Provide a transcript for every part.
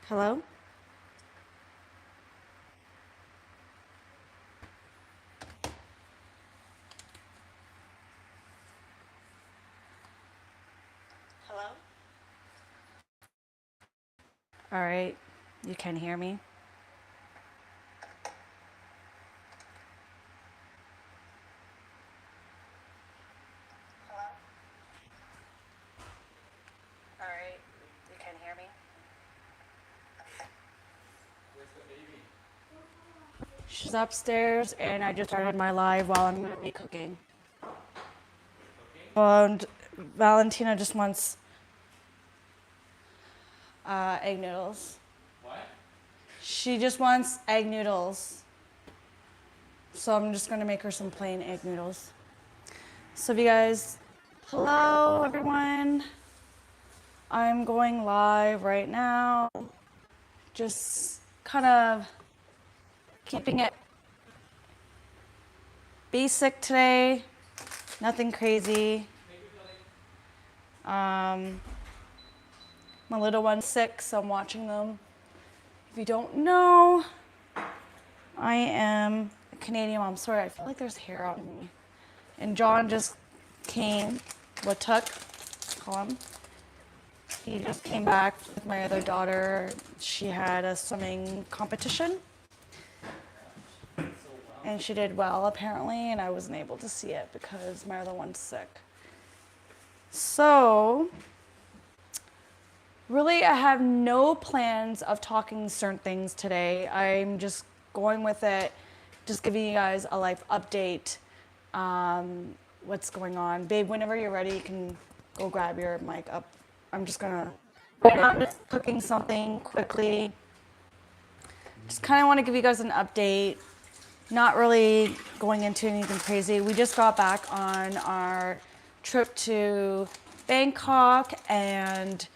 Hello? Hello? All right, you can hear me? Hello? All right, you can hear me? Where's the baby? She's upstairs, and I just started my live while I'm gonna be cooking. Cooking? And Valentina just wants egg noodles. What? She just wants egg noodles. So I'm just gonna make her some plain egg noodles. So if you guys, hello everyone. I'm going live right now. Just kind of keeping it basic today, nothing crazy. My little one's sick, so I'm watching them. If you don't know, I am a Canadian mom. Sorry, I feel like there's hair on me. And John just came, call him. He just came back with my other daughter. She had a swimming competition. And she did well, apparently, and I wasn't able to see it because my other one's sick. So, really, I have no plans of talking certain things today. I'm just going with it, just giving you guys a life update, what's going on. Babe, whenever you're ready, you can go grab your mic up. I'm just cooking something quickly. Just kind of want to give you guys an update. Not really going into anything crazy. We just got back on our trip to Bangkok and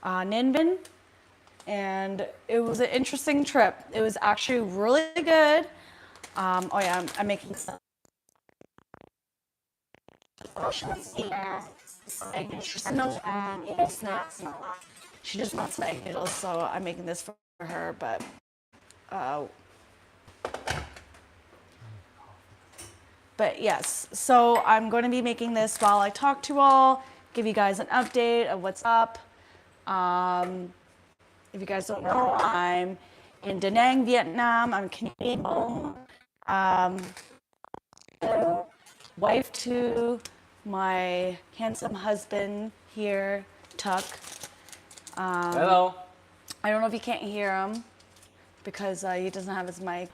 Ninh Bình, and it was an interesting trip. It was actually really good. Oh yeah, I'm making some. Snacks. She just wants egg noodles, so I'm making this for her. But yes, so I'm going to be making this while I talk to you all, give you guys an update of what's up. If you guys don't know, I'm in Da Nang, Vietnam. I'm Canadian, wife to my handsome husband here, Tuck. Hello. I don't know if you can't hear him because he doesn't have his mic.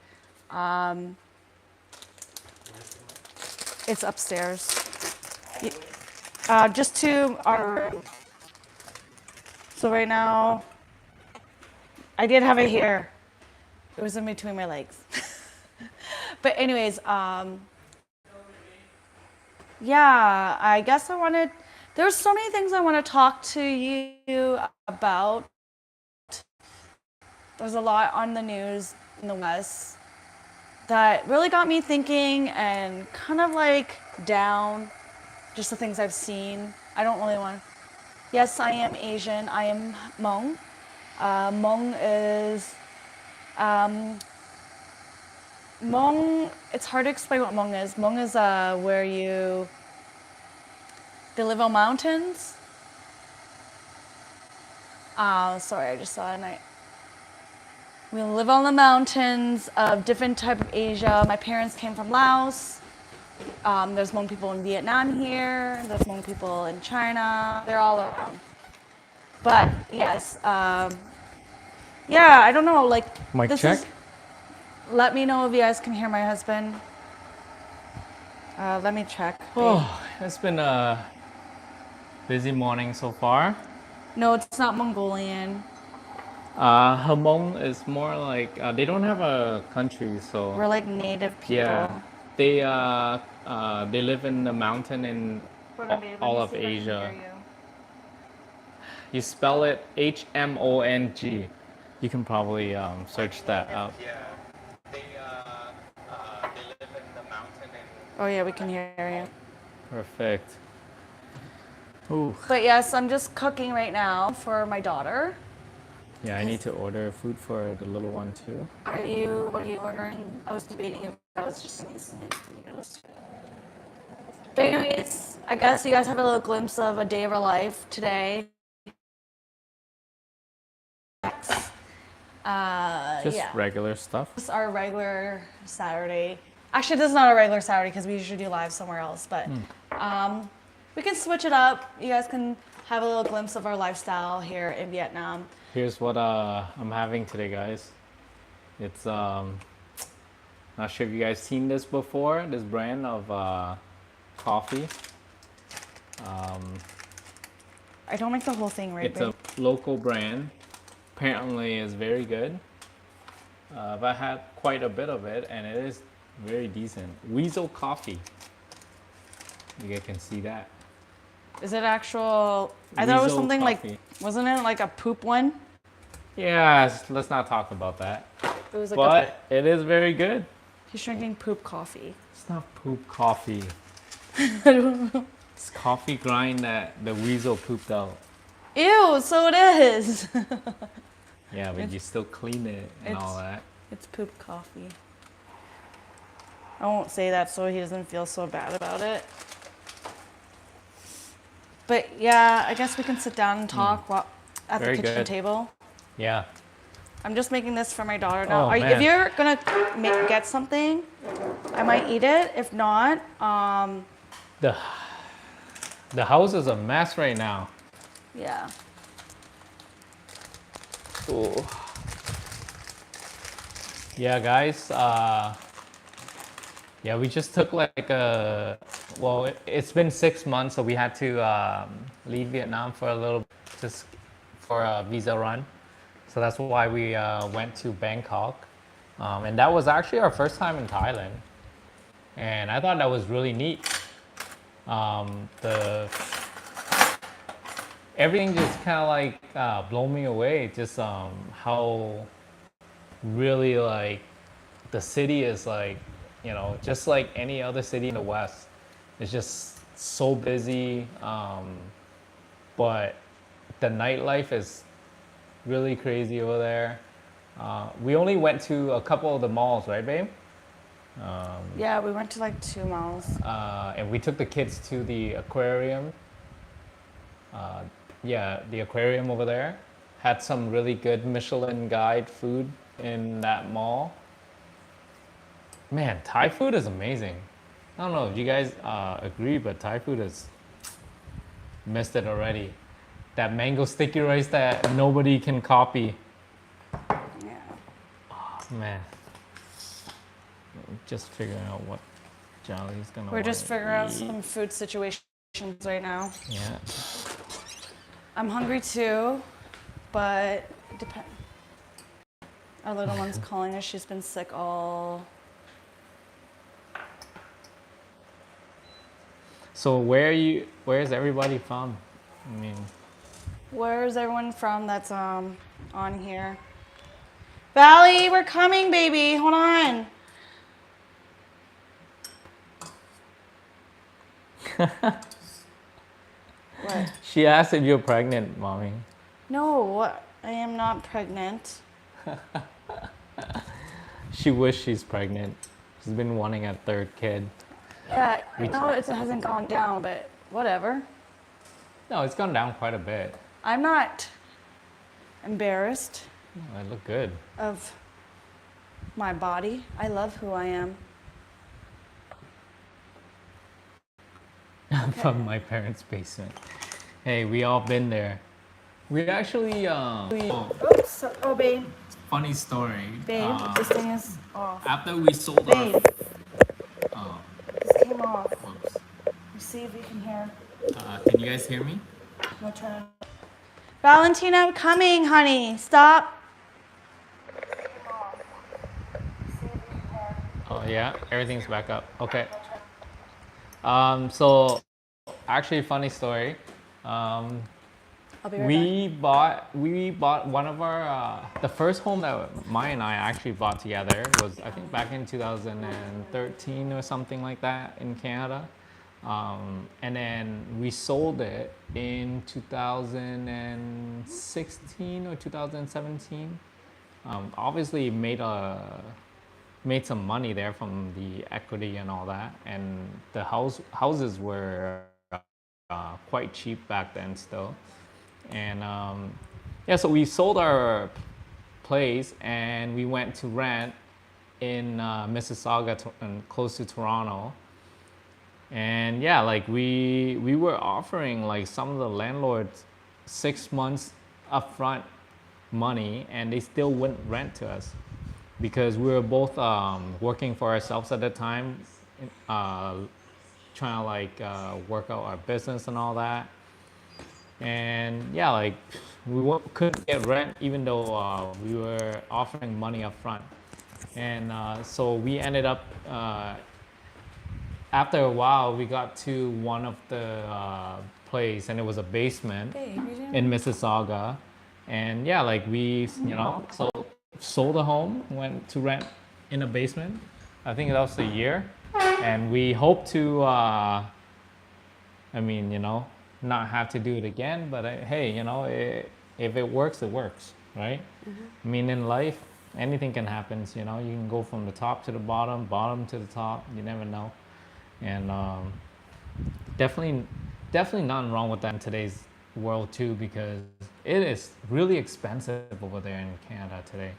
It's upstairs. Just to our. So right now, I did have it here. It was in between my legs. But anyways, yeah, I guess there's so many things I want to talk to you about. There's a lot on the news in the West that really got me thinking and kind of like down, just the things I've seen. I don't really want to. Yes, I am Asian. I am Hmong. Hmong is Hmong. It's hard to explain what Hmong is. Hmong is where they live on mountains. Sorry, I just saw it. We live on the mountains of different type of Asia. My parents came from Laos. There's Hmong people in Vietnam here. There's Hmong people in China. They're all around. But yes, yeah, I don't know. Like Mic this check. is. Let me know if you guys can hear my husband. Let me check. Oh, it's been a busy morning so far. No, it's not Mongolian. Hmong is more like they don't have a country, so We're like native yeah, people. they live in the mountain in all of Asia. You spell it Hmong. You can probably search that up. Yeah, they live in the mountain in. Oh yeah, we can hear you. Perfect. Ooh. But yes, I'm just cooking right now for my daughter. Yeah, I need to order food for the little one too. What are you ordering? I was debating if I was just eating some tomatoes. But anyways, I guess you guys have a little glimpse of a day of our life today. Just Yeah. regular stuff. This is our regular Saturday. Actually, this is not a regular Saturday because we usually do live somewhere else, but we can switch it up. You guys can have a little glimpse of our lifestyle here in Vietnam. Here's what I'm having today, guys. It's not sure if you guys seen this before. This brand of coffee. I don't make the whole thing, right? It's a local brand. Apparently, it's very good. I've had quite a bit of it, and it is very decent. Weasel coffee. You guys can see that. Is it actual? I thought it was Weasel something coffee. like, wasn't it like a poop one? Yeah, let's not talk about that. It was like But it is very good. he's drinking poop coffee. It's not poop coffee. I don't know. It's coffee grind that the weasel pooped out. Ew, so it is. Yeah, but you still clean it and all that. It's poop coffee. I won't say that so he doesn't feel so bad about it. But yeah, I guess we can sit down and talk at Very the kitchen good. table. Yeah. I'm just making this for my daughter now. Oh, If man. you're gonna get something, I might eat it. If not, The house is a mess right now. yeah. Ooh. Yeah, guys. Yeah, we just took like a. Well, it's been 6 months, so we had to leave Vietnam for a little, just for a visa run. So that's why we went to Bangkok, and that was actually our first time in Thailand, and I thought that was really neat. Everything just kind of like blew me away. Just how really like the city is like, just like any other city in the West. It's just so busy, but the nightlife is really crazy over there. We only went to a couple of the malls, right, babe? Yeah, we went to like 2 malls. And we took the kids to the aquarium. Yeah, the aquarium over there. Had some really good Michelin guide food in that mall. Man, Thai food is amazing. I don't know if you guys agree, but Thai food has missed it already. That mango sticky rice that nobody can copy. Yeah. Oh, man. Just figuring out what Jolly's gonna We're just wanna figuring out eat. some food situations right now. Yeah. I'm hungry too, but it depends. Our little one's calling us. She's been sick all. So where's everybody from? I mean, Where's everyone from that's on here? Valley, we're coming, baby. Hold on. What? she asked if you're pregnant, mommy. No, I am not pregnant. She wished she's pregnant. She's been wanting a third kid. Yeah, I know it hasn't gone down, but whatever. No, it's gone down quite a bit. I'm not embarrassed Oh, I look good. of my body. I love who I am. From my parents' basement. Hey, we all been there. We actually Oops. Oh, babe. funny story. Babe, this thing is off. After we sold Babe, our this came off. whoops. Let's see if we can hear. Can you guys hear me? No turn. Valentina, I'm coming, honey. Stop. Oh yeah, everything's back up. Okay. So actually funny story. I'll be right We bought one of our the first home that Maya and I actually bought together was I think back in 2013 or something like that in Canada. And then we sold it in 2016 or 2017. Obviously made some money there from the equity and all that, and the houses were quite cheap back then still. And yeah, so we sold our place and we went to rent in Mississauga, and close to Toronto. And yeah, like we were offering like some of the landlords 6 months upfront money, and they still wouldn't rent to us because we were both working for ourselves at the time, uh, trying to like work out our business and all that. And yeah, like couldn't get rent even though we were offering money up front. And so we ended up, after a while, we got to one of the place, and it was a basement in Mississauga. And yeah, like sold a home, went to rent in a basement. I think that was a year. And we hope to, not have to do it again. But hey, if it works, it works, right? I mean, in life, anything can happen. You can go from the top to the bottom, bottom to the top. You never know. And definitely, definitely nothing wrong with that in today's world too, because it is really expensive over there in Canada today.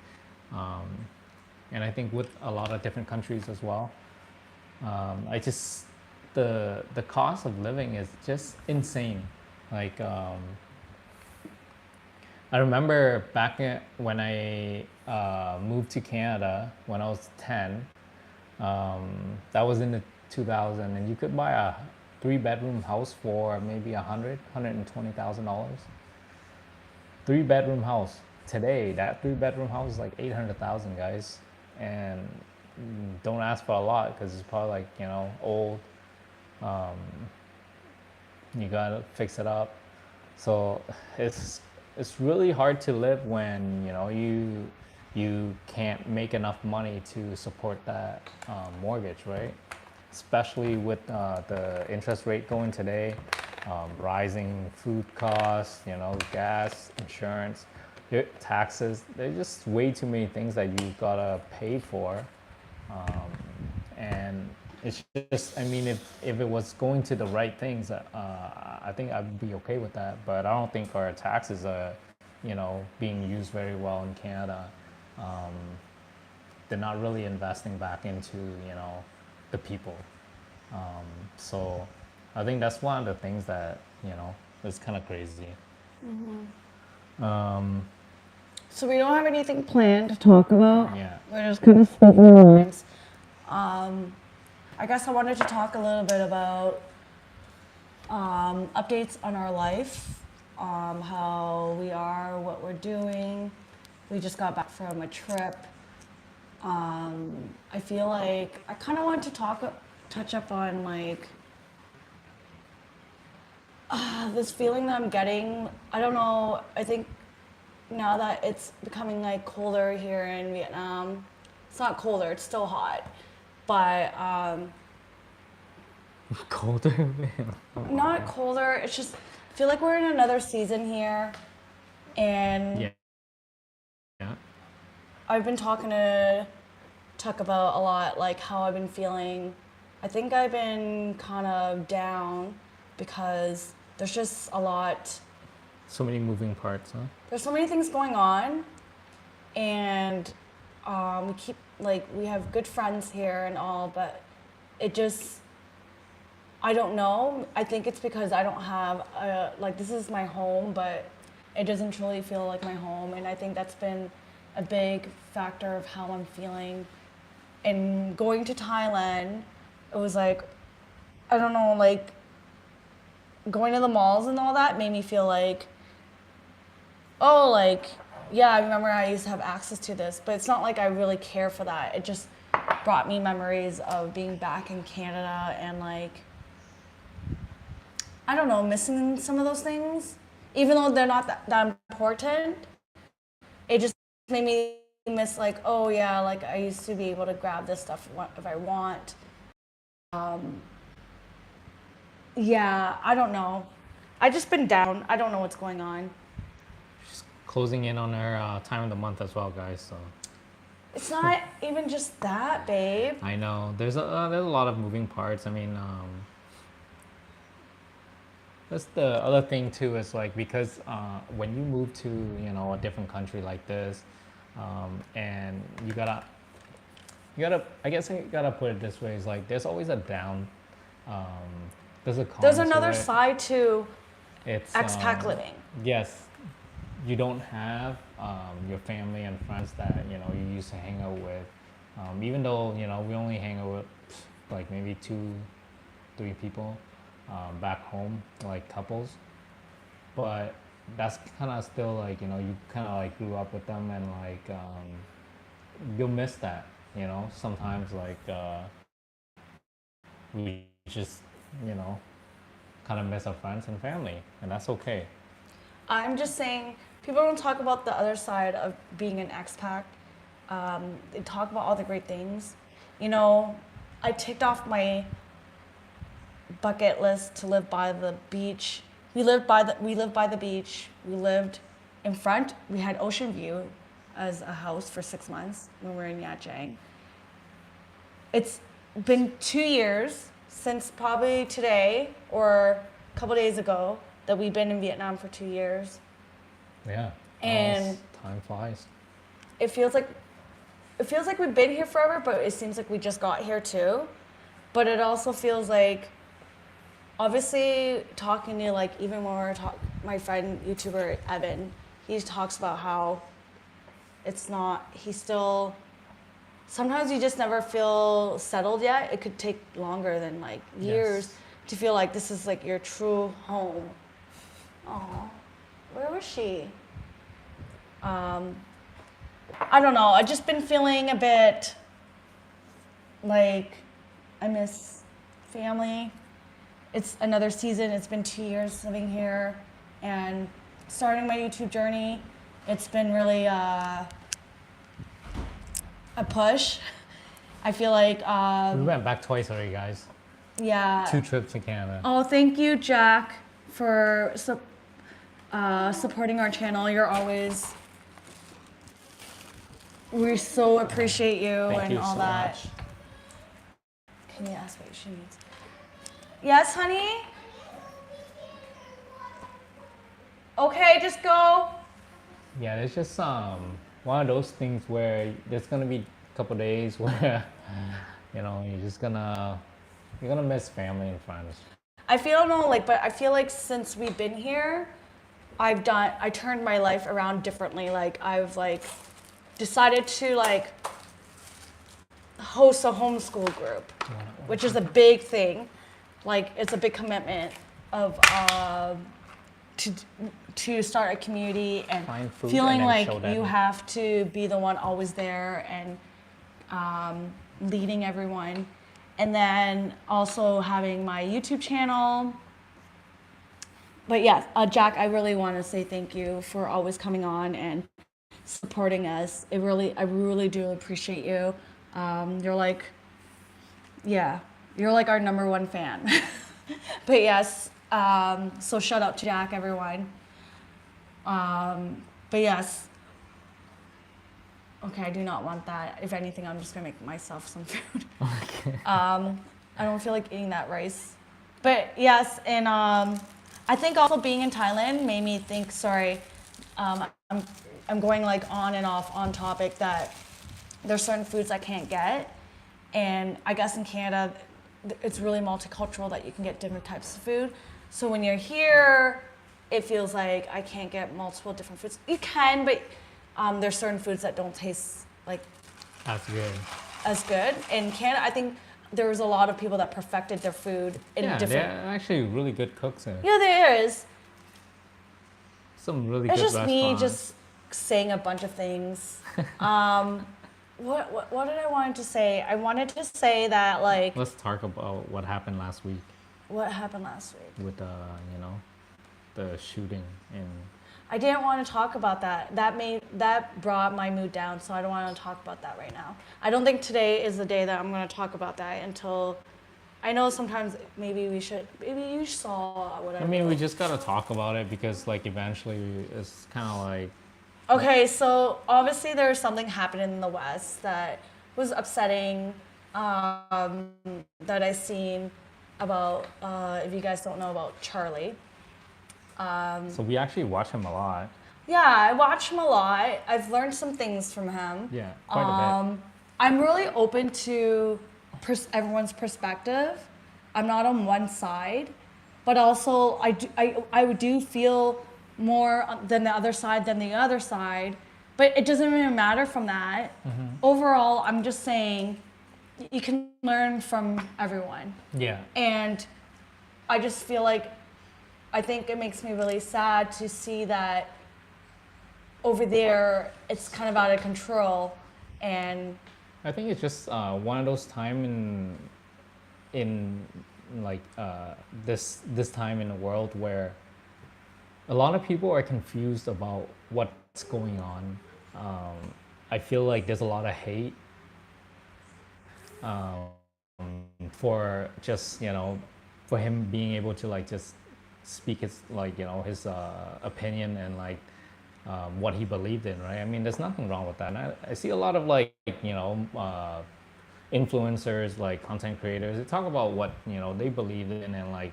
And I think with a lot of different countries as well. I just the cost of living is just insane. Like I remember when I moved to Canada when I was 10. That was in the 2000, and you could buy a 3-bedroom house for maybe $120,000. 3-bedroom house today. That 3-bedroom house is like 800,000, guys, and don't ask for a lot because it's probably like old. You gotta fix it up. So it's really hard to live when you can't make enough money to support that mortgage, right? Especially with the interest rate going today, rising food costs, gas, insurance, taxes. There's just way too many things that you gotta pay for. And it's just, I mean, if it was going to the right things, I think I'd be okay with that. But I don't think our taxes are, being used very well in Canada. They're not really investing back into, the people. So I think that's one of the things that, is kind of crazy. So we don't have anything planned to talk about. Yeah. We're just kind of speaking our minds. I guess I wanted to talk a little bit about updates on our life, how we are, what we're doing. We just got back from a trip. I feel like I kind of want to touch up on like this feeling that I'm getting. I don't know. I think now that it's becoming like colder here in Vietnam, it's not colder. It's still hot, but Colder? not colder. It's just I feel like we're in another season here, and Yeah. Yeah. I've been talking to Tuck about a lot, like how I've been feeling. I think I've been kind of down because there's just a lot. So many moving parts, huh? There's so many things going on, and we have good friends here and all, but it just, I don't know. I think it's because I don't have this is my home, but it doesn't truly feel like my home, and I think that's been a big factor of how I'm feeling. And going to Thailand, it was like, I don't know, like going to the malls and all that made me feel like, oh, like, yeah, I remember I used to have access to this, but it's not like I really care for that. It just brought me memories of being back in Canada and like, I don't know, missing some of those things. Even though they're not that important, it just made me miss like, oh yeah, like I used to be able to grab this stuff if I want. Yeah, I don't know. I just been down. I don't know what's going on. She's closing in on her time of the month as well, guys. So It's not even just that, babe. I know there's a lot of moving parts. I mean, that's the other thing too. Is like because when you move to a different country like this, and you gotta I guess I gotta put it this way: is like there's always a down. Um, there's a con There's to another it. side to It's expat living. yes, you don't have your family and friends that you used to hang out with. Even though we only hang out with like maybe 2, 3 people back home, like couples, but that's kind of still like you kind of like grew up with them and like you'll miss that. Sometimes like we just you know kind of miss our friends and family, and that's okay. I'm just saying, people don't talk about the other side of being an expat. They talk about all the great things. I ticked off my bucket list to live by the beach. We lived by the beach. We lived in front. We had ocean view as a house for 6 months when we were in Yachang. It's been 2 years since probably today or a couple days ago that we've been in Vietnam for 2 years. Yeah. And time flies. it feels like we've been here forever, but it seems like we just got here too. But it also feels like, obviously, talking to like even more my friend YouTuber Evan, he talks about how it's not. He's still. Sometimes you just never feel settled yet. It could take longer than like years Yes. to feel like this is like your true home. Oh, where was she? I don't know. I've just been feeling a bit like I miss family. It's another season. It's been 2 years living here and starting my YouTube journey. It's been really a push. I feel like, We went back twice already, guys. yeah. 2 trips to Canada. Oh, thank you, Jack, for supporting our channel. We so appreciate you Thank and you all so that. much. Can you ask what she needs? Yes, honey? Okay, just go. Yeah, it's just one of those things where there's gonna be a couple days where you're gonna miss family and friends. I feel like since we've been here, I turned my life around differently. Like I've like decided to like host a homeschool group, which is a big thing. Like it's a big commitment of to start a community and Find food feeling and then like show them. you have to be the one always there and leading everyone. And then also having my YouTube channel. But yeah, Jack, I really want to say thank you for always coming on and supporting us. I really do appreciate you. You're like our number one fan. But yes, so shout out to Jack, everyone. But yes. Okay, I do not want that. If anything, I'm just gonna make myself some food. Okay. I don't feel like eating that rice. But yes, and I think also being in Thailand made me think, I'm going like on and off on topic that there's certain foods I can't get. And I guess in Canada, it's really multicultural that you can get different types of food. So when you're here, it feels like I can't get multiple different foods. You can, but there's certain foods that don't taste like That's good. as good. In Canada, I think there was a lot of people that perfected their food in Yeah, different. they're actually really good cooks here. Yeah, there is. Some really It's good just me restaurants. just saying a bunch of things. What did I want to say? I wanted to say that like Let's talk about what happened last week what happened last week. with the shooting in. I didn't want to talk about that. That brought my mood down, so I don't want to talk about that right now. I don't think today is the day that I'm going to talk about that until I know sometimes maybe you saw what I mean, we just gotta talk about it because like eventually it's kind of like Okay, so obviously there was something happening in the West that was upsetting, that I seen about, if you guys don't know about Charlie. so we actually watch him a lot. Yeah, I watch him a lot. I've learned some things from him. Yeah, quite a bit. I'm really open to everyone's perspective. I'm not on one side, but also I do feel more than the other side than the other side. But it doesn't really matter from that. Overall, I'm just saying you can learn from everyone. Yeah. And I just feel like I think it makes me really sad to see that over there it's kind of out of control, and I think it's just one of those time in like this time in the world where a lot of people are confused about what's going on. I feel like there's a lot of hate for just for him being able to like just speak his like his opinion and like what he believed in, right? I mean, there's nothing wrong with that. And I see a lot of like influencers, like content creators, they talk about what they believe in, and like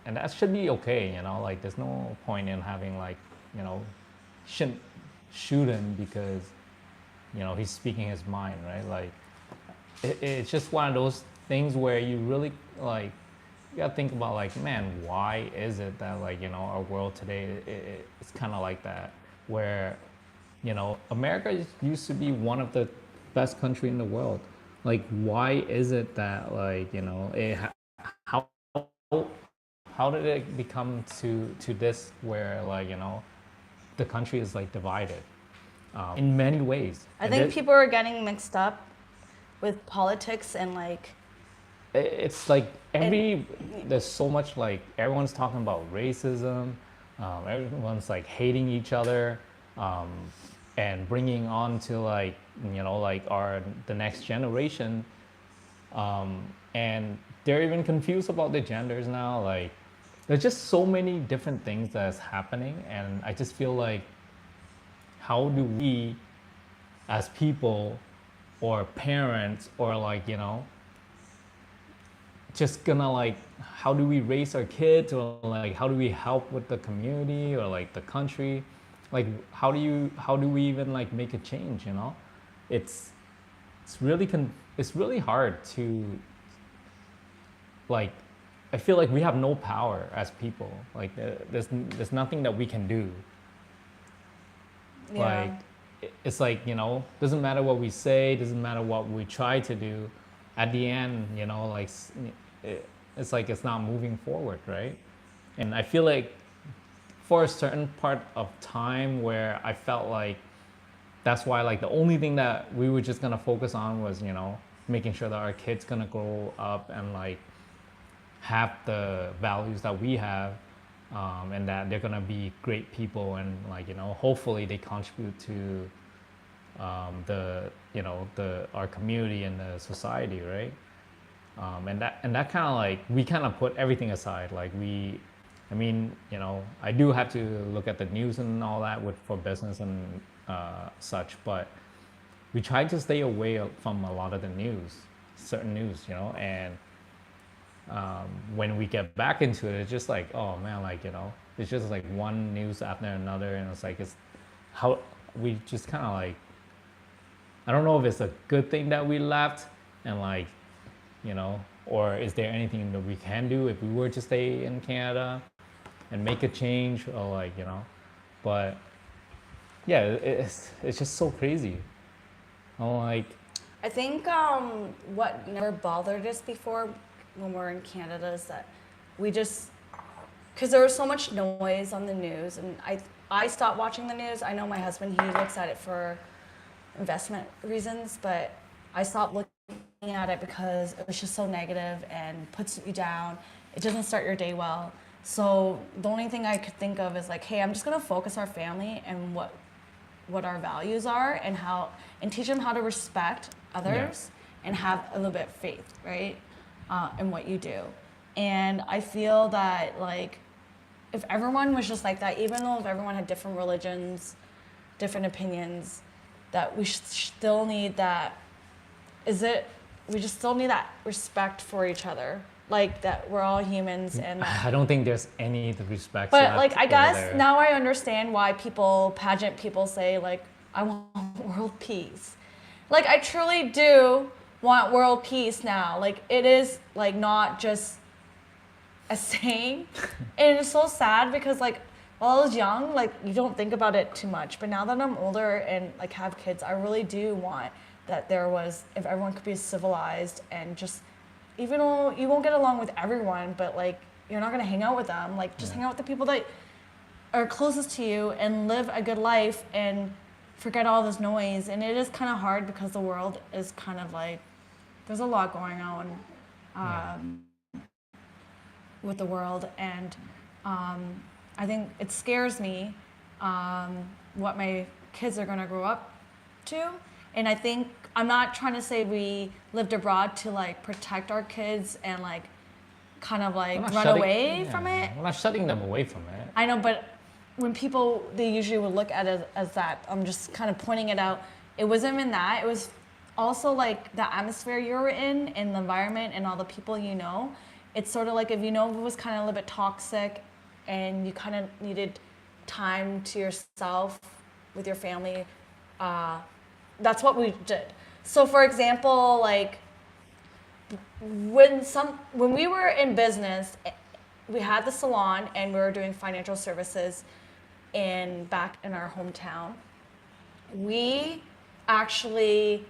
and that should be okay, like there's no point in having like shouldn't shoot him because he's speaking his mind, right? Like it's just one of those things where you really like you gotta think about like, man, why is it that like our world today it's kind of like that, where America used to be one of the best country in the world. Like why is it that like how how did it become to this where like the country is like divided in many ways. I think people are getting mixed up with politics and like it's like there's so much like everyone's talking about racism, everyone's like hating each other, and bringing on to like like the next generation, and they're even confused about the genders now. Like there's just so many different things that's happening, and I just feel like how do we as people or parents or like just gonna like how do we raise our kids, or like how do we help with the community or like the country, like how do we even like make a change, it's really hard to like I feel like we have no power as people, like there's nothing that we can do. yeah. Like it's like doesn't matter what we say, doesn't matter what we try to do, at the end like it's like it's not moving forward, right? And I feel like for a certain part of time where I felt like that's why like the only thing that we were just gonna focus on was making sure that our kids gonna grow up and like have the values that we have, and that they're gonna be great people, and like hopefully they contribute to our community and the society, right? And that kind of like we kind of put everything aside. Like I mean I do have to look at the news and all that for business and such, but we try to stay away from a lot of the news, certain news, and when we get back into it, it's just like, oh man, like it's just like one news after another, and it's like it's how we just kind of like I don't know if it's a good thing that we left, and like or is there anything that we can do if we were to stay in Canada and make a change, or like but yeah, it's just so crazy. I'm like, I think what never bothered us before when we're in Canada is that we just, because there was so much noise on the news, and I stopped watching the news. I know my husband, he looks at it for investment reasons, but I stopped looking at it because it was just so negative and puts you down. It doesn't start your day well. So the only thing I could think of is like, hey, I'm just gonna focus our family and what our values are, and teach them how to respect others and have a little bit of faith, right? in what you do. And I feel that like if everyone was just like that, even though if everyone had different religions, different opinions, that we still need that, we just still need that respect for each other. Like that we're all humans and that, I don't think there's any respect. but like I guess now I understand why pageant people say like I want world peace. Like I truly do want world peace now. Like it is like not just a saying. And it's so sad because like while I was young, like you don't think about it too much. But now that I'm older and like have kids, I really do want that if everyone could be civilized and just, even though you won't get along with everyone, but like you're not gonna hang out with them. Like just hang out with the people that are closest to you and live a good life and forget all this noise. And it is kind of hard because the world is kind of like, there's a lot going on with the world. And I think it scares me what my kids are gonna grow up to. And I think, I'm not trying to say we lived abroad to like protect our kids and like kind of like run away from it. We're not shutting them away from it. I know, but when people, they usually would look at it as that. I'm just kind of pointing it out. It wasn't even that. It was also like the atmosphere you were in and the environment and all the people you know. It's sort of like if you know it was kind of a little bit toxic and you kind of needed time to yourself with your family, that's what we did. So for example, like when we were in business, we had the salon and we were doing financial services back in our hometown. We actually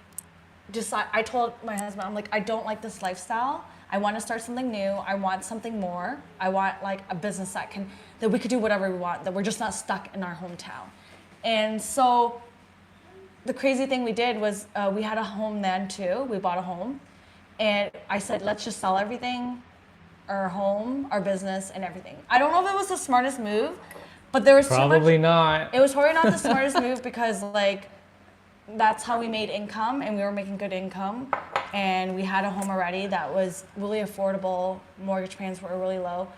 I told my husband, I'm like, I don't like this lifestyle. I want to start something new. I want something more. I want like a business that we could do whatever we want, that we're just not stuck in our hometown. And so the crazy thing we did was we had a home then too. We bought a home. And I said, let's just sell everything, our home, our business, and everything. I don't know if it was the smartest move, but there was probably not. It was probably not the smartest move because like that's how we made income, and we were making good income, and we had a home already that was really affordable. Mortgage payments were really low,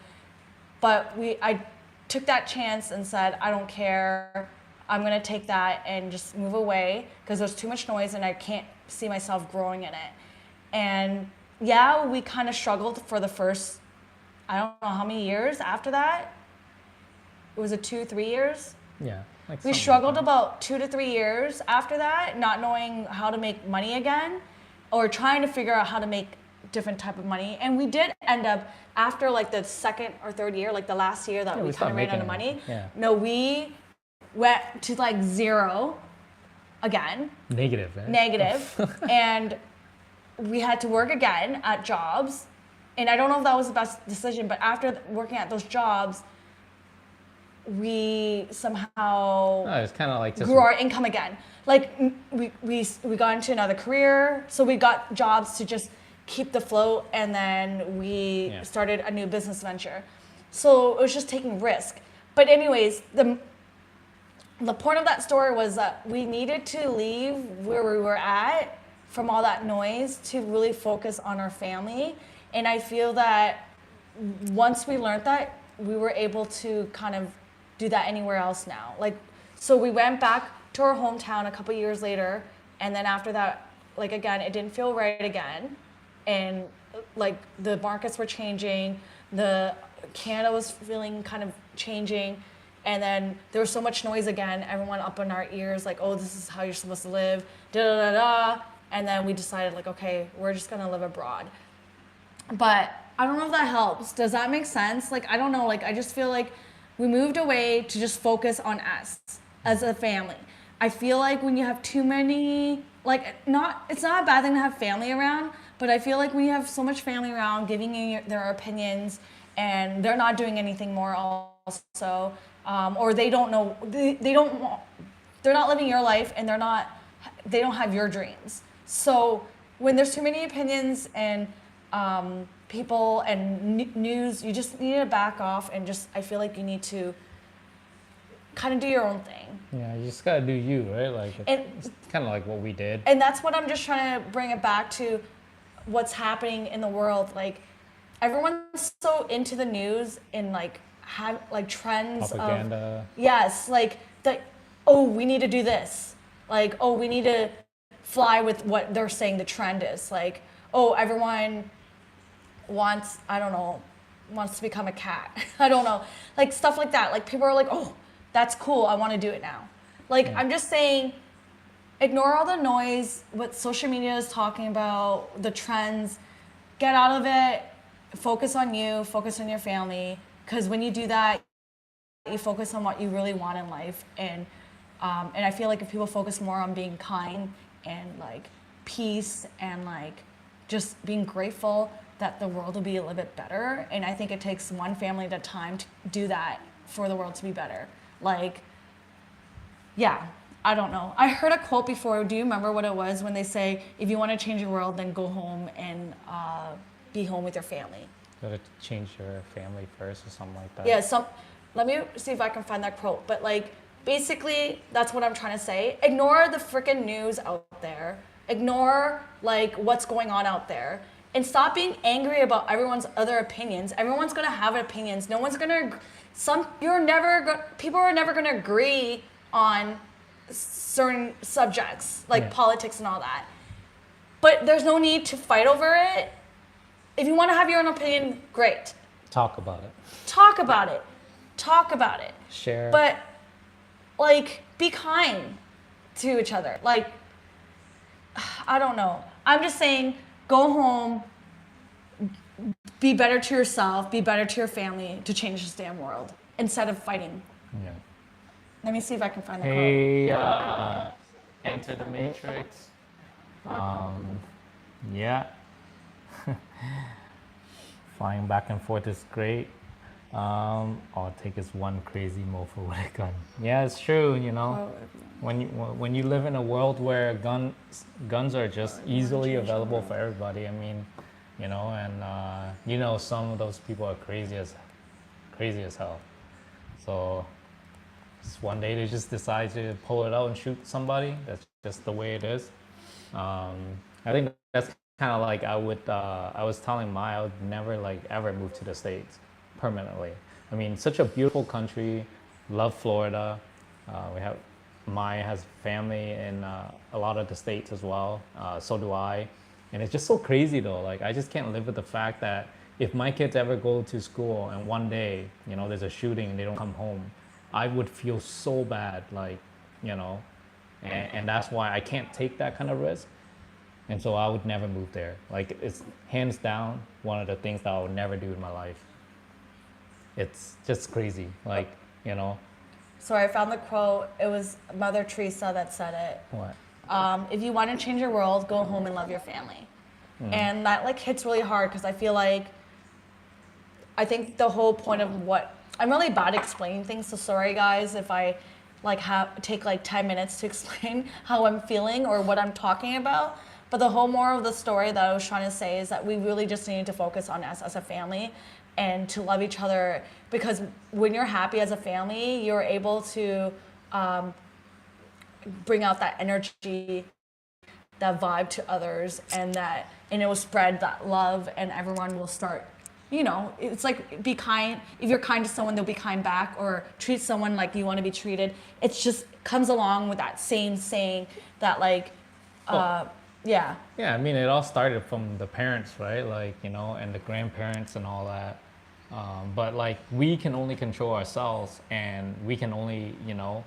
but I took that chance and said, I don't care. I'm gonna take that and just move away because there's too much noise and I can't see myself growing in it. And yeah, we kind of struggled for the first, I don't know how many years after that. It was 2-3 years. Yeah. We struggled about 2 to 3 years after that, not knowing how to make money again or trying to figure out how to make different type of money. And we did end up, after like the second or third year, like the last year that we kind of ran out of money. Yeah. No, we went to like zero again. Negative. And we had to work again at jobs. And I don't know if that was the best decision, but after working at those jobs, we somehow it's kind of like grew our income again. Like we got into another career, so we got jobs to just keep the float, and then we started a new business venture. So it was just taking risk. But anyways, the point of that story was that we needed to leave where we were at from all that noise to really focus on our family. And I feel that once we learned that, we were able to kind of do that anywhere else now. Like, so we went back to our hometown a couple years later, and then after that, like again, it didn't feel right again. And like the markets were changing, Canada was feeling kind of changing. And then there was so much noise again, everyone up in our ears, like, oh, this is how you're supposed to live, da da da da. And then we decided, like, okay, we're just gonna live abroad. But I don't know if that helps. Does that make sense? Like, I don't know, like, I just feel like we moved away to just focus on us as a family. I feel like when you have too many, like, it's not a bad thing to have family around, but I feel like when you have so much family around giving you their opinions and they're not doing anything more also, or they don't know, they're not living your life and they don't have your dreams. So when there's too many opinions and people and news, you just need to back off and I feel like you need to kind of do your own thing. Yeah, you just gotta do you, right? Like, it's kind of like what we did. And that's what I'm just trying to bring it back to. what's happening in the world. Like everyone's so into the news and like have like trends Propaganda. of yes, like the oh we need to do this, like oh we need to fly with what they're saying the trend is, like oh everyone wants I don't know wants to become a cat. I don't know, like stuff like that. Like people are like oh that's cool, I want to do it now. Like I'm just saying ignore all the noise, what social media is talking about, the trends. Get out of it. Focus on you. Focus on your family. Because when you do that, you focus on what you really want in life. And I feel like if people focus more on being kind and like peace and like just being grateful, that the world will be a little bit better. And I think it takes one family at a time to do that for the world to be better. Like, yeah, I don't know. I heard a quote before. Do you remember what it was when they say, if you want to change your world, then go home and be home with your family? Gotta change your family first or something like that. Yeah, let me see if I can find that quote. But like, basically, that's what I'm trying to say. Ignore the freaking news out there. Ignore like what's going on out there. And stop being angry about everyone's other opinions. Everyone's gonna have opinions. No one's gonna, people are never gonna agree on certain subjects like politics and all that. But there's no need to fight over it. If you want to have your own opinion, great. Talk about it. Talk about it. Talk about it. Share. But like be kind to each other. Like I don't know. I'm just saying go home, be better to yourself, be better to your family to change this damn world instead of fighting. Yeah. Let me see if I can find the quote. Hey, enter the matrix. Yeah. Flying back and forth is great. All it takes is one crazy mofo with a gun. Yeah, it's true. You know, when you live in a world where guns are just easily available for everybody. I mean, you know, and you know, some of those people are crazy as hell. So just one day they just decide to pull it out and shoot somebody. That's just the way it is. I think that's kind of like I was telling Maya I would never like ever move to the States permanently. I mean, such a beautiful country. Love Florida. Maya has family in a lot of the states as well. So do I. And it's just so crazy though. Like I just can't live with the fact that if my kids ever go to school and one day, you know, there's a shooting and they don't come home, I would feel so bad, like, you know, and that's why I can't take that kind of risk. And so I would never move there. Like it's hands down one of the things that I would never do in my life. It's just crazy, like, you know. So I found the quote. It was Mother Teresa that said it. What? If you want to change your world, go home and love your family. And that like hits really hard because I think the whole point of what I'm really bad at explaining things, so sorry guys if I like take like 10 minutes to explain how I'm feeling or what I'm talking about. But the whole moral of the story that I was trying to say is that we really just need to focus on us as a family and to love each other, because when you're happy as a family, you're able to bring out that energy, that vibe to others, and it will spread that love, and everyone will start, you know, it's like be kind. If you're kind to someone, they'll be kind back, or treat someone like you want to be treated. It's just comes along with that same saying that like, yeah. Yeah, I mean, it all started from the parents, right? Like, you know, and the grandparents and all that. But like, we can only control ourselves, and we can only, you know,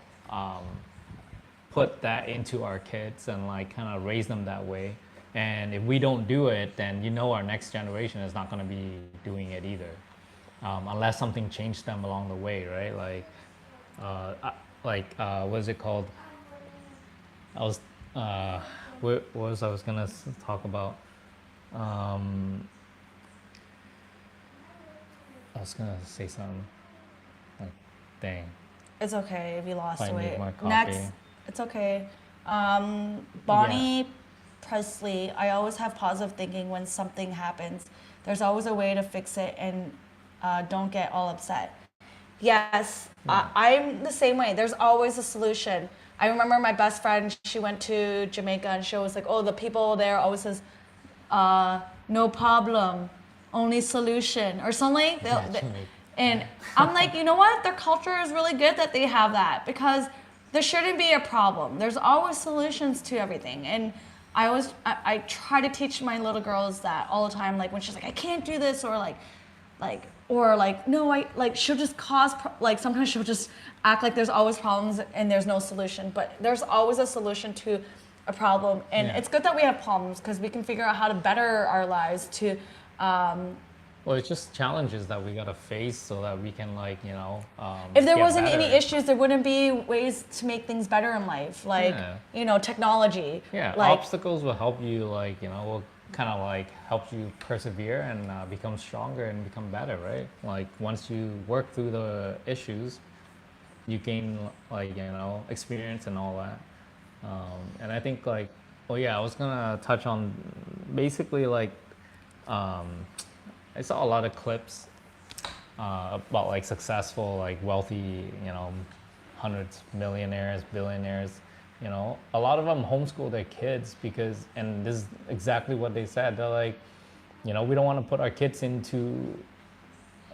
put that into our kids and like kind of raise them that way. And if we don't do it, then you know our next generation is not going to be doing it either, unless something changed them along the way, right? What is it called? What was I gonna talk about? I was gonna say something. Like, dang. It's okay if you lost I need weight. more coffee. Next, it's okay. Bonnie Presley, I always have positive thinking when something happens. There's always a way to fix it, and don't get all upset. Yes, I'm the same way. There's always a solution. I remember my best friend, she went to Jamaica and she was like, oh, the people there always says, no problem, only solution, or something. And I'm like, you know what? Their culture is really good that they have that, because there shouldn't be a problem. There's always solutions to everything. And I try to teach my little girls that all the time. Like when she's like, I can't do this, or no, she'll just sometimes she'll just act like there's always problems and there's no solution, but there's always a solution to a problem. And it's good that we have problems, because we can figure out how to better our lives to, well, it's just challenges that we gotta face so that we can if there get wasn't any better. issues, there wouldn't be ways to make things better in life, like technology. Yeah, like, obstacles will help you, will kind of help you persevere and become stronger and become better, right? Like once you work through the issues, you gain experience and all that. And I think I was gonna touch on basically I saw a lot of clips about successful, wealthy, hundreds, millionaires, billionaires. A lot of them homeschool their kids because, and this is exactly what they said. They're like, we don't want to put our kids into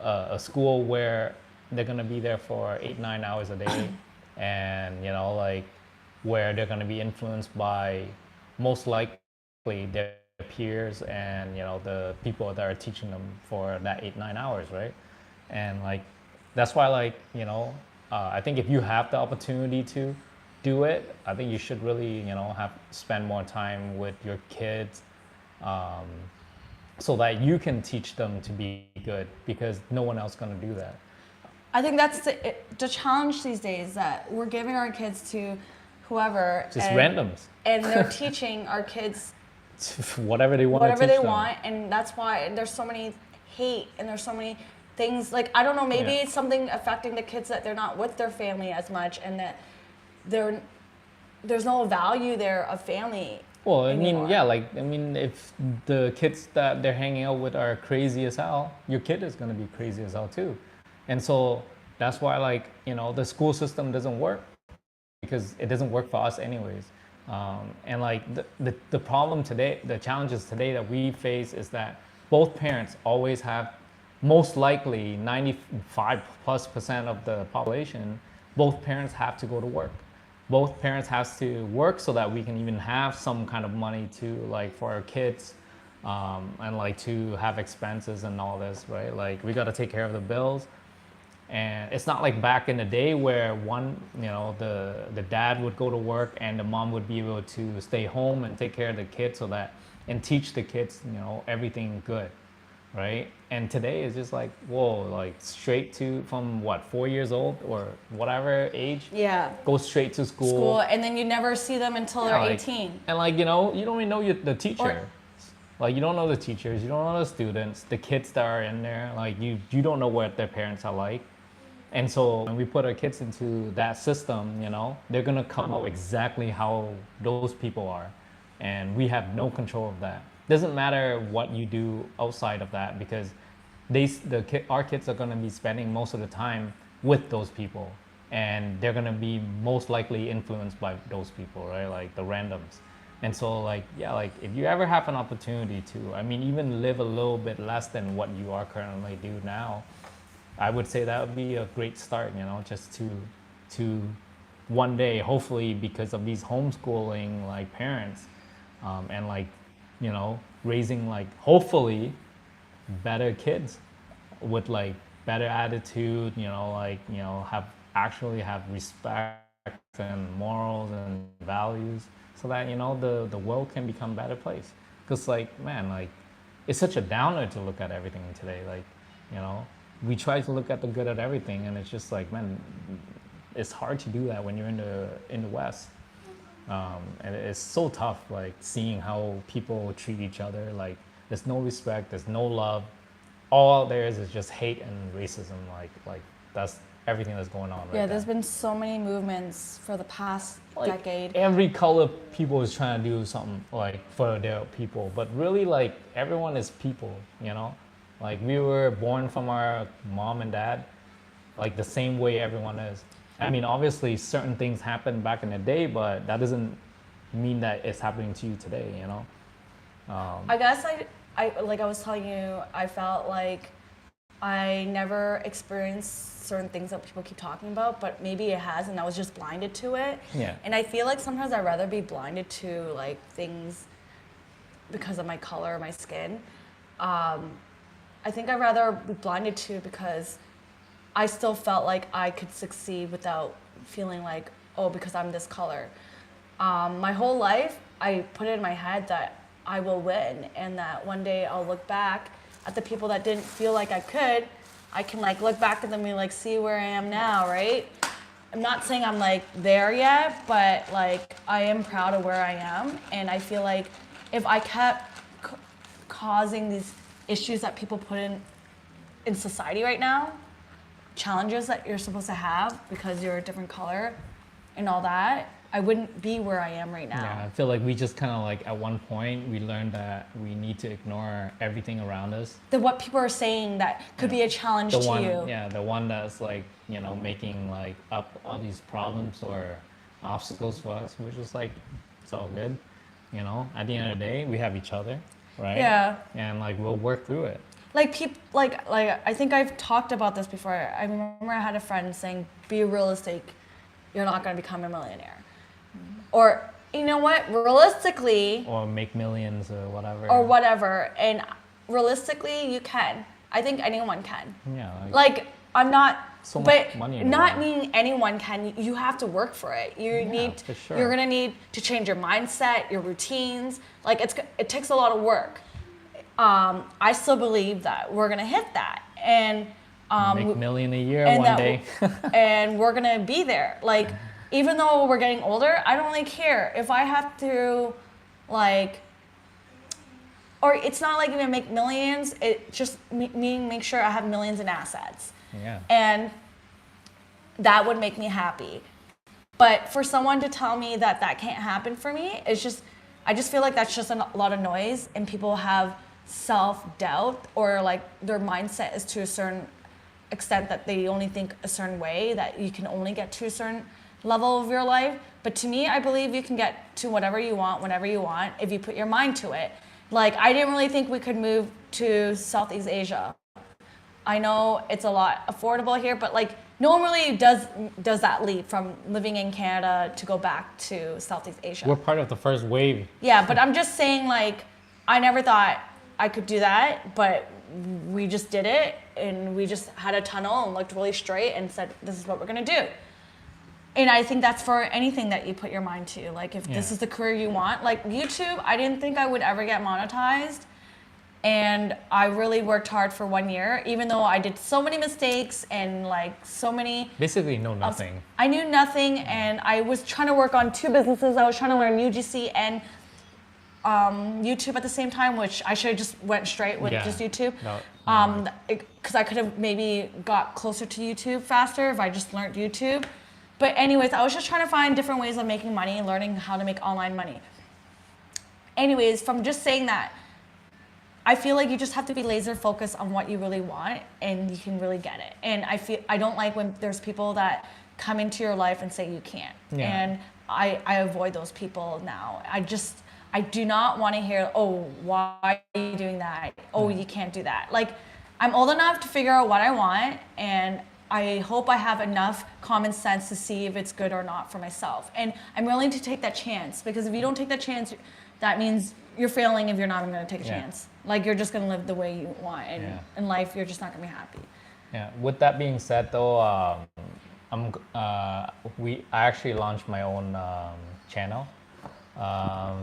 a school where they're gonna be there for 8-9 hours a day, and where they're gonna be influenced by most likely their peers and the people that are teaching them for that 8-9 hours, right? And that's why I think if you have the opportunity to do it, I think you should really spend more time with your kids, so that you can teach them to be good, because no one else gonna do that. I think that's the challenge these days, that we're giving our kids to whoever, Just randoms, and they're teaching our kids whatever they want. And that's why there's so many hate, and there's so many things, I don't know, maybe it's something affecting the kids, that they're not with their family as much, and that there's no value there of family. Well, I anymore. mean, if the kids that they're hanging out with are crazy as hell, your kid is gonna be crazy as hell too. And so that's why the school system doesn't work, because it doesn't work for us anyways. And the problem today, the challenges today that we face is that both parents always have, most likely 95+% of the population, both parents have to go to work. Both parents have to work so that we can even have some kind of money to for our kids, and to have expenses and all this, right? We got to take care of the bills. And it's not like back in the day where the dad would go to work and the mom would be able to stay home and take care of the kids and teach the kids, everything good, right? And today is just straight to, from 4 years old or whatever age, go straight to school. And then you never see them until they're 18. And you don't even know the teacher. You don't know the teachers, you don't know the students, the kids that are in there. You don't know what their parents are like. And so when we put our kids into that system, they're gonna come out exactly how those people are. And we have no control of that. Doesn't matter what you do outside of that, because our kids are gonna be spending most of the time with those people. And they're gonna be most likely influenced by those people, right? The randoms. And so if you ever have an opportunity to, even live a little bit less than what you are currently do now, I would say that would be a great start, just to one day, hopefully, because of these homeschooling parents, and raising hopefully better kids with better attitude, have respect and morals and values, so that the world can become a better place. Because it's such a downer to look at everything today. We try to look at the good at everything, and it's just man, it's hard to do that when you're in the West. And it's so tough, seeing how people treat each other. There's no respect, there's no love. All there is just hate and racism. That's everything that's going on right now. There's been so many movements for the past decade. Every color people is trying to do something for their people, but really everyone is people, we were born from our mom and dad, the same way everyone is. Obviously certain things happened back in the day, but that doesn't mean that it's happening to you today, I guess I like I was telling you, I felt like I never experienced certain things that people keep talking about, but maybe it has, and I was just blinded to it. Yeah. And I feel like sometimes I'd rather be blinded to like things because of my color or my skin. I think I'd rather be blinded to it because I still felt like I could succeed without feeling like, oh, because I'm this color. My whole life, I put it in my head that I will win, and that one day I'll look back at the people that didn't feel like I could. I can like look back at them and like see where I am now, right? I'm not saying I'm like there yet, but like I am proud of where I am, and I feel like if I kept causing these issues that people put in society right now, challenges that you're supposed to have because you're a different color and all that, I wouldn't be where I am right now. Yeah, I feel like we just kind of like at one point we learned that we need to ignore everything around us. What people are saying that could be a challenge to you. Yeah, the one that's like, you know, making like up all these problems or obstacles for us, which is like, it's all good. You know, at the end of the day, we have each other, right? Yeah. And like we'll work through it. Like people, like I think I've talked about this before. I remember I had a friend saying, "Be realistic. You're not going to become a millionaire." Or, you know what? Realistically, or make millions or whatever. And realistically, you can. I think anyone can. Yeah. Like I'm not. So but much money in not the world. meaning anyone can. You have to work for it. For sure. You're gonna need to change your mindset, your routines. Like it takes a lot of work. I still believe that we're gonna hit that, and make $1 million a year and one day. and we're gonna be there. Like even though we're getting older, I don't really care if I have to, like. Or it's not like even make millions. It just make sure I have millions in assets. Yeah. And that would make me happy. But for someone to tell me that that can't happen for me, it's just, I just feel like that's just a lot of noise, and people have self-doubt, or like their mindset is to a certain extent that they only think a certain way, that you can only get to a certain level of your life. But to me, I believe you can get to whatever you want, whenever you want, if you put your mind to it. Like, I didn't really think we could move to Southeast Asia. I know it's a lot affordable here, but like no one really does that leap from living in Canada to go back to Southeast Asia. We're part of the first wave. Yeah, but I'm just saying, like, I never thought I could do that, but we just did it, and we just had a tunnel and looked really straight and said, this is what we're gonna do. And I think that's for anything that you put your mind to. Like, if this is the career you want, like YouTube, I didn't think I would ever get monetized. And I really worked hard for 1 year, even though I did so many mistakes and like so many. Basically know nothing. I knew nothing, and I was trying to work on 2 businesses. I was trying to learn UGC and YouTube at the same time, which I should have just went straight with just YouTube. Because I could have maybe got closer to YouTube faster if I just learned YouTube. But anyways, I was just trying to find different ways of making money and learning how to make online money. Anyways, from just saying that, I feel like you just have to be laser focused on what you really want, and you can really get it. And I don't like when there's people that come into your life and say you can't. Yeah. And I avoid those people now. I do not want to hear, oh, why are you doing that? Oh, you can't do that. Like, I'm old enough to figure out what I want, and I hope I have enough common sense to see if it's good or not for myself. And I'm willing to take that chance, because if you don't take that chance, that means you're failing if you're not even going to take a chance. Like, you're just going to live the way you want, and in life, you're just not going to be happy. Yeah. With that being said, though, I actually launched my own channel. I've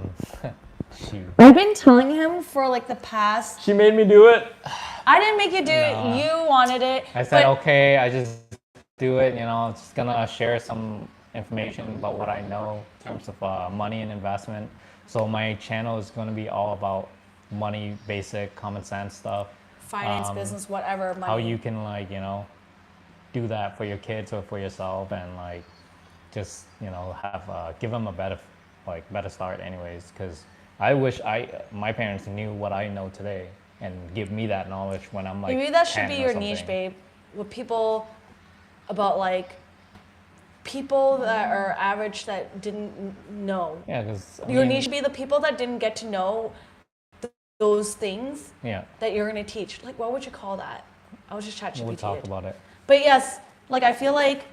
been telling him for like the past. She made me do it. I didn't make you do it. You wanted it. I said, okay, I just do it. You know, just gonna share some information about what I know in terms of money and investment. So my channel is gonna be all about money, basic, common sense stuff. Finance, business, whatever. Money. How you can, like, you know, do that for your kids or for yourself, and like just, you know, have give them a better start anyways, because I wish my parents knew what I know today and give me that knowledge when I'm like. Maybe that should 10 be or your something. niche, babe. With people about like people that are average that didn't know. Yeah, because Your niche should be the people that didn't get to know those things Yeah. that you're going to teach. Like, what would you call that? I was just ChatGPT. We'll talk about it. But yes, like I feel like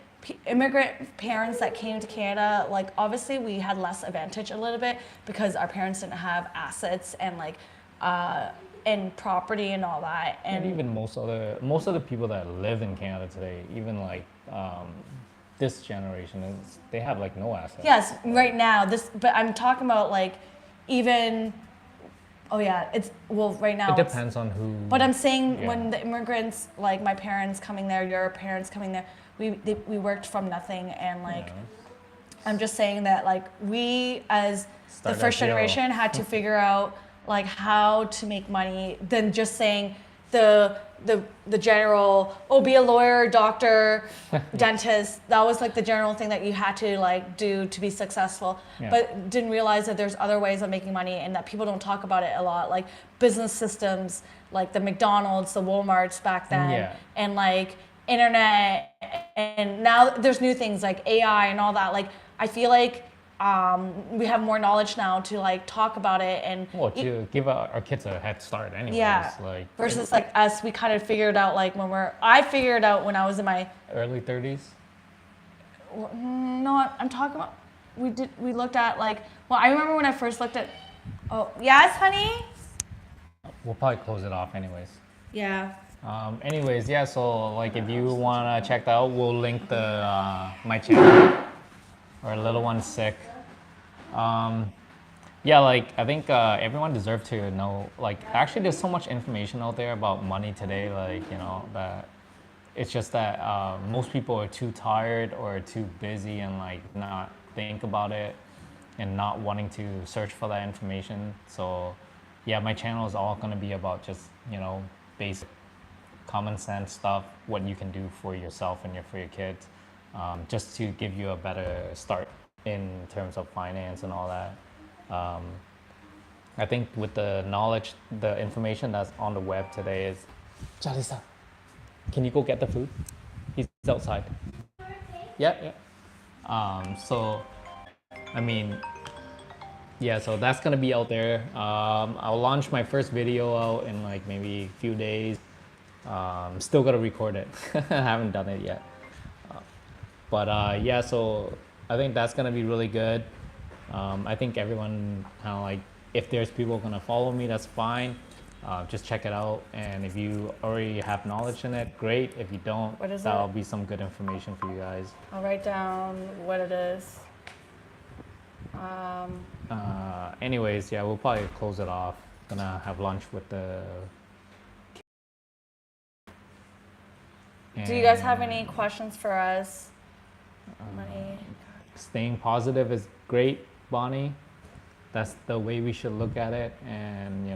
immigrant parents that came to Canada, like obviously we had less advantage a little bit because our parents didn't have assets and like and property and all that. And even most of the people that live in Canada today, even like this generation, they have like no assets. Yes, right now but I'm talking about like even. Oh yeah, right now. It depends on who. But I'm saying when the immigrants, like my parents coming there, your parents coming there, we worked from nothing, and like I'm just saying that like we as the first generation had to figure out like how to make money than just saying the general, be a lawyer, doctor, dentist. That was like the general thing that you had to like do to be successful, but didn't realize that there's other ways of making money and that people don't talk about it a lot, like business systems, like the McDonald's, the Walmarts back then, and like internet, and now there's new things like AI and all that. Like I feel like we have more knowledge now to like talk about it and to give our kids a head start anyways. Like versus like us, we kind of figured out like I figured out when I was in my early 30s. No, I'm talking about we looked at like, well, I remember when I first looked at, yes honey, we'll probably close it off anyways. Anyways, so like if you want to check that out, we'll link my channel. Our little one's sick. Like I think everyone deserves to know, like actually there's so much information out there about money today, like that it's just that most people are too tired or too busy and like not think about it and not wanting to search for that information. So my channel is all going to be about just basic common sense stuff, what you can do for yourself and for your kids, just to give you a better start in terms of finance and all that. I think with the knowledge, the information that's on the web today is, Jalisa, can you go get the food? He's outside. Yeah. So, I mean, so that's gonna be out there. I'll launch my first video out in like maybe a few days. Still gotta record it. I haven't done it yet. So I think that's gonna be really good. I think everyone kind of like, if there's people gonna follow me, that's fine. Just check it out, and if you already have knowledge in it, great. If you don't, that'll be some good information for you guys. I'll write down what it is. Anyways, we'll probably close it off. Gonna have lunch with the. Do you guys have any questions for us? Staying positive is great, Bonnie. That's the way we should look at it, and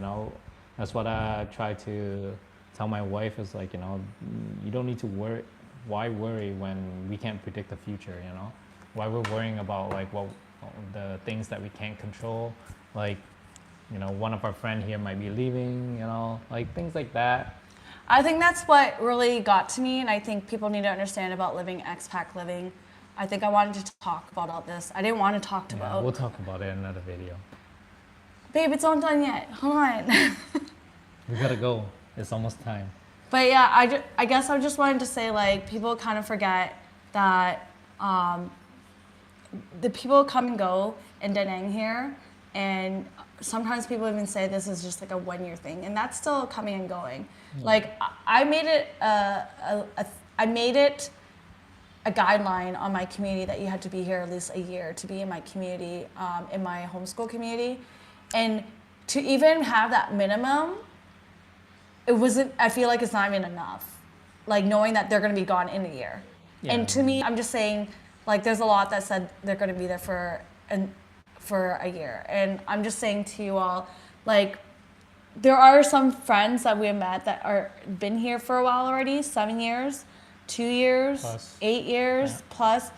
that's what I try to tell my wife is like, you don't need to worry. Why worry when we can't predict the future? Why we're worrying about like the things that we can't control, like one of our friends here might be leaving, like things like that. I think that's what really got to me, and I think people need to understand about expat living. I think I wanted to talk about all this. I didn't want to talk about. We'll talk about it in another video. Babe, it's not done yet. Hold on. We gotta go. It's almost time. But I guess I just wanted to say, like, people kind of forget that the people come and go in Da Nang here, and sometimes people even say this is just like a 1-year thing, and that's still coming and going. Yeah. Like I made it a guideline on my community that you had to be here at least a year to be in my community, in my homeschool community, and to even have that minimum, it wasn't. I feel like it's not even enough. Like knowing that they're going to be gone in a year, and to me, I'm just saying, like there's a lot that said they're going to be there for a year, and I'm just saying to you all, like. There are some friends that we have met that are been here for a while already, 7 years, 2 years, plus. 8 years plus.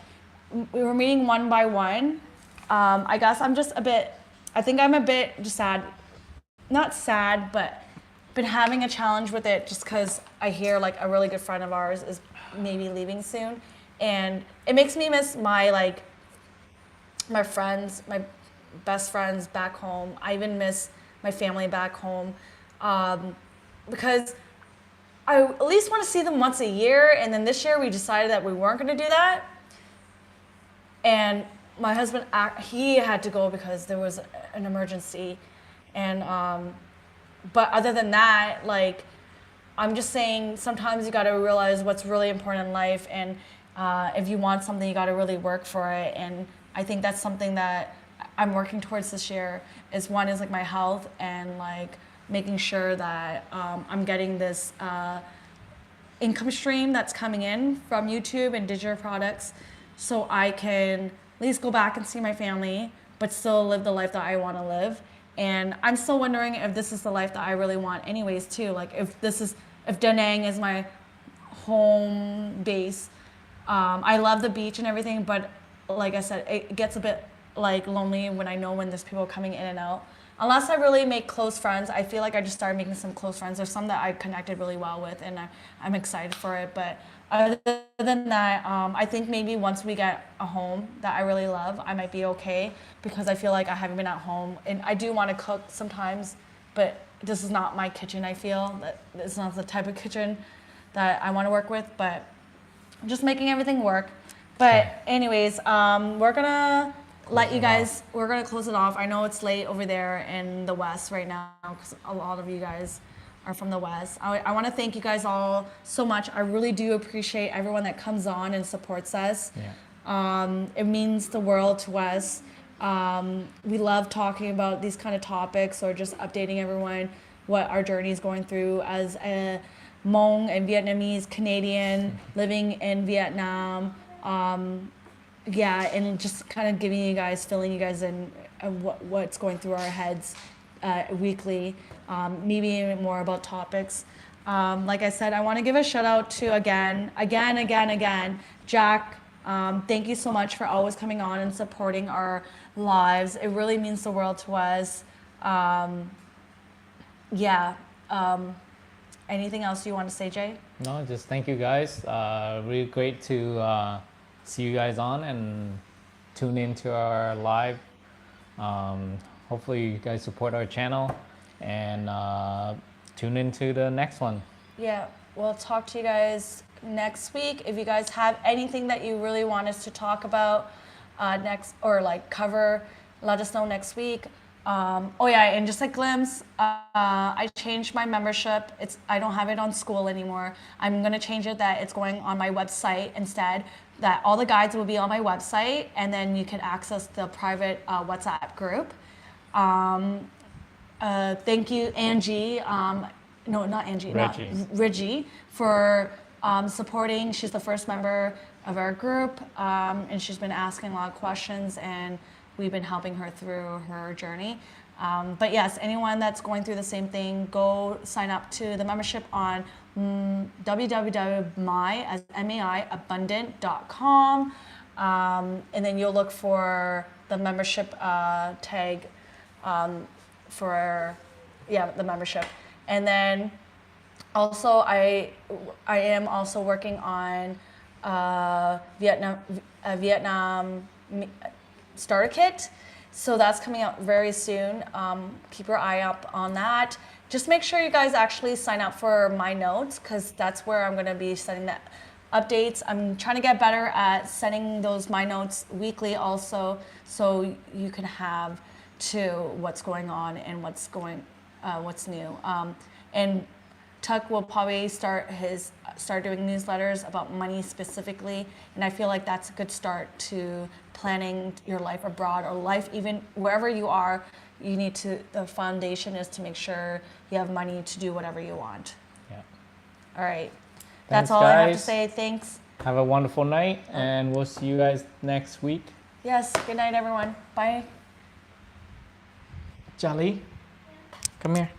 We were meeting one by one. I guess I'm just I think I'm a bit just sad, not sad, but been having a challenge with it just because I hear like a really good friend of ours is maybe leaving soon. And it makes me miss my friends, my best friends back home. I even miss my family back home, because I at least want to see them once a year. And then this year we decided that we weren't going to do that. And my husband, he had to go because there was an emergency. And, but other than that, like, I'm just saying sometimes you got to realize what's really important in life. And if you want something, you got to really work for it. And I think that's something that I'm working towards this year is one is like my health and like making sure that I'm getting this income stream that's coming in from YouTube and digital products so I can at least go back and see my family, but still live the life that I want to live. And I'm still wondering if this is the life that I really want anyways too. Like if Da Nang is my home base, I love the beach and everything, but like I said, it gets a bit like lonely when I know when there's people coming in and out. Unless I really make close friends, I feel like I just started making some close friends. There's some that I connected really well with, and I'm excited for it. But other than that, I think maybe once we get a home that I really love, I might be okay because I feel like I haven't been at home. And I do want to cook sometimes, but this is not my kitchen, I feel. That it's not the type of kitchen that I want to work with, but I'm just making everything work. But anyways, we're going to let you guys, we're going to close it off. I know it's late over there in the West right now because a lot of you guys are from the West. I want to thank you guys all so much. I really do appreciate everyone that comes on and supports us. Yeah. It means the world to us. We love talking about these kind of topics or just updating everyone what our journey is going through as a Hmong and Vietnamese Canadian living in Vietnam. Yeah, and just kind of giving you guys, filling you guys in what's going through our heads weekly, maybe more about topics. Like I said, I want to give a shout out to again, Jack. Thank you so much for always coming on and supporting our lives. It really means the world to us. Yeah. Anything else you want to say, Jay? No, just thank you guys. Really great to see you guys on and tune into our live. Hopefully you guys support our channel and tune into the next one. Yeah, we'll talk to you guys next week. If you guys have anything that you really want us to talk about next or like cover, let us know next week. Oh yeah, and just a glimpse, I changed my membership. I don't have it on school anymore. I'm gonna change it that it's going on my website instead, that all the guides will be on my website and then you can access the private WhatsApp group. Thank you, Angie, no, not Angie, Reggie, for supporting. She's the first member of our group, and she's been asking a lot of questions and we've been helping her through her journey. But yes, anyone that's going through the same thing, go sign up to the membership on www.abundant.com, and then you'll look for the membership tag for the membership. And then also I am also working on Vietnam starter kit, so that's coming out very soon. Keep your eye up on that. Just make sure you guys actually sign up for my notes because that's where I'm going to be sending the updates. I'm trying to get better at sending those my notes weekly also, so you can have to what's going on and what's new. And Tuck will probably start doing newsletters about money specifically, and I feel like that's a good start to planning your life abroad or life even wherever you are. The foundation is to make sure you have money to do whatever you want. Yeah. All right. Thanks, that's all guys. I have to say. Thanks. Have a wonderful night, and we'll see you guys next week. Yes. Good night, everyone. Bye. Charlie, come here.